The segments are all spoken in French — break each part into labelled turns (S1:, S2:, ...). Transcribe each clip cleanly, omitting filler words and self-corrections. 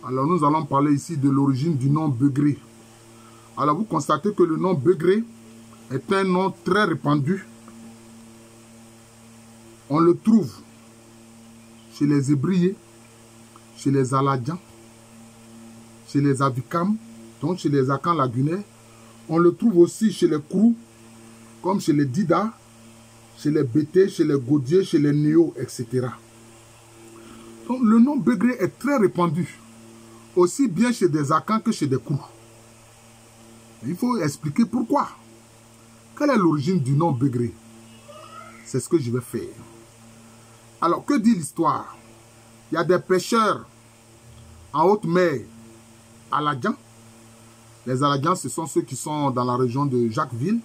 S1: Alors nous allons parler ici de l'origine du nom Begré. Alors vous constatez que le nom Begré est un nom très répandu. On le trouve chez les Hébriers, chez les Aladians, chez les Avikam, donc chez les Akans lagunaires. On le trouve aussi chez les Krou, comme chez les Dida, chez les Bété, chez les Godier, chez les Néo, etc. Donc le nom Begré est très répandu, aussi bien chez des Akans que chez des Krou. Il faut expliquer pourquoi. Quelle est l'origine du nom Begré? C'est ce que je vais faire. Alors, que dit l'histoire? Il y a des pêcheurs en haute mer Aladians. Les Aladians, ce sont ceux qui sont dans la région de Jacquesville.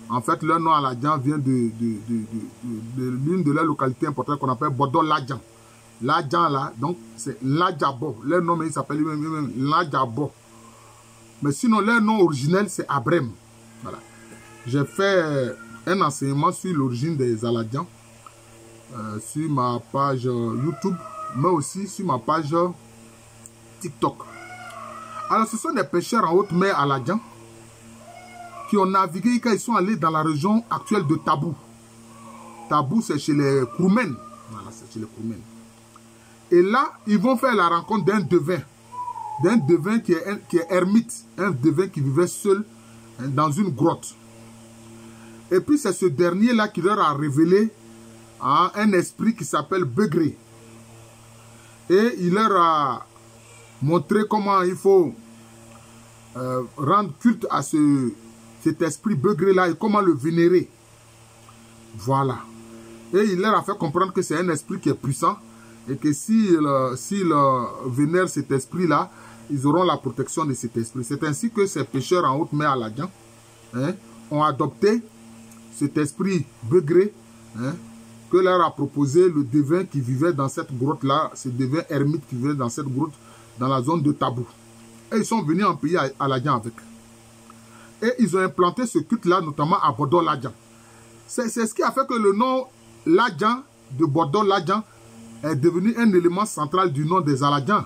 S1: En fait, leur nom Aladian vient de l'une de leurs localités importantes qu'on appelle Bodo-Ladjan. Ladjan, là, donc c'est Ladjabo. Leur nom, il s'appelle Ladjabo. Mais sinon, leur nom originel, c'est Abrem. Voilà. J'ai fait un enseignement sur l'origine des Aladians sur ma page YouTube, mais aussi sur ma page TikTok. Alors, ce sont des pêcheurs en haute mer Aladians qui ont navigué quand ils sont allés dans la région actuelle de Tabou. Tabou, c'est chez les Kroumen. Voilà, c'est chez les Kroumen. Et là, ils vont faire la rencontre d'un devin qui est ermite, un devin qui vivait seul dans une grotte. Et puis, c'est ce dernier-là qui leur a révélé un esprit qui s'appelle Begré. Et il leur a montré comment il faut rendre culte à cet esprit Begré-là et comment le vénérer. Voilà. Et il leur a fait comprendre que c'est un esprit qui est puissant et que s'ils vénèrent cet esprit-là, ils auront la protection de cet esprit. C'est ainsi que ces pêcheurs en haute mer Aladian ont adopté cet esprit Begré que leur a proposé le devin qui vivait dans cette grotte-là, ce devin ermite qui vivait dans cette grotte, dans la zone de Tabou. Et ils sont venus en pays Aladian avec. Et ils ont implanté ce culte-là, notamment à Bodo-Ladjan. C'est ce qui a fait que le nom Ladjan, de Bodo-Ladjan, est devenu un élément central du nom des Aladians.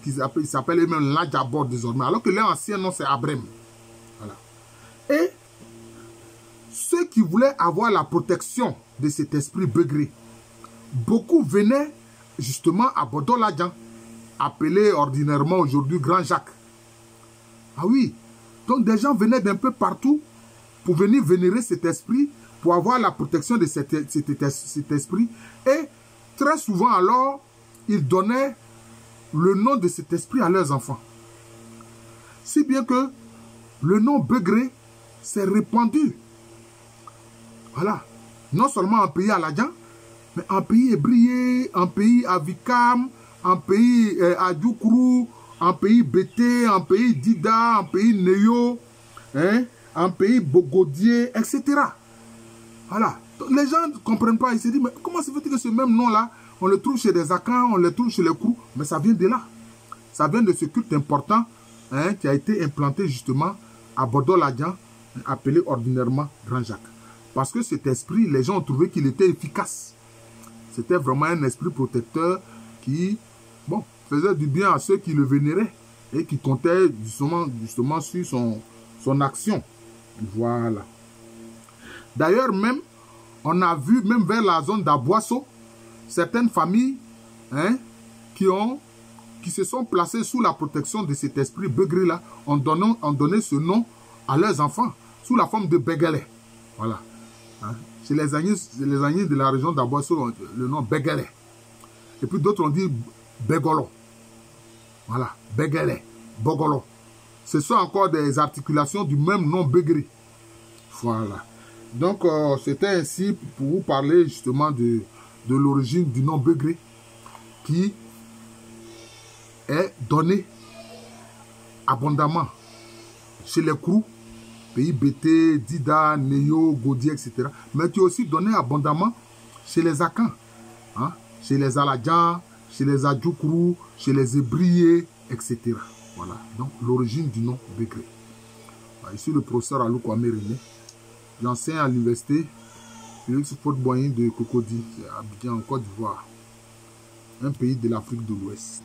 S1: Il s'appelle même Ladjabor désormais, alors que leur ancien nom c'est Abrem. Voilà. Et ceux qui voulaient avoir la protection de cet esprit Begré, beaucoup venaient justement à Bodo-Ladjan, appelé ordinairement aujourd'hui Grand Jacques. Ah oui, donc des gens venaient d'un peu partout pour venir vénérer cet esprit, pour avoir la protection de cet esprit. Et très souvent alors, ils donnaient le nom de cet esprit à leurs enfants. Si bien que le nom Begré s'est répandu. Voilà. Non seulement en pays Aladian, mais en pays Hébrier, en pays Avikam, en pays Adjoukrou, en pays Bété, en pays Dida, en pays Néo, en pays Bogodier, etc. Voilà. Donc, les gens ne comprennent pas. Ils se disent, mais comment se fait-il que ce même nom-là, on le trouve chez des Akans, on le trouve chez les Krou, mais ça vient de là. Ça vient de ce culte important qui a été implanté justement à Bodo-Ladjan, appelé ordinairement Grand Jacques. Parce que cet esprit, les gens ont trouvé qu'il était efficace. C'était vraiment un esprit protecteur qui, bon, faisait du bien à ceux qui le vénéraient et qui comptaient justement sur son action. Voilà. D'ailleurs, même, on a vu, même vers la zone d'Aboisseau, certaines familles qui se sont placées sous la protection de cet esprit Begré-là, ont donné ce nom à leurs enfants, sous la forme de Begelé. Voilà. Chez les Agnis de la région d'Aboisseau, le nom Begelé. Et puis d'autres ont dit Begolo. Voilà, Begelé, Bogolo. Ce sont encore des articulations du même nom Begré. Voilà. Donc, c'était ainsi pour vous parler justement de l'origine du nom Begré qui est donné abondamment chez les Krou, pays Bété, Dida, Néo, Godier, etc. Mais qui est aussi donné abondamment chez les Akans, chez les Aladians, chez les Adjoukrou, chez les Hébriers, etc. Voilà, donc l'origine du nom Begré. Ici le professeur Alou Kwame René. J'enseigne à l'université Félix Houphouët-Boigny de Cocody, à Abidjan, en Côte d'Ivoire, un pays de l'Afrique de l'Ouest.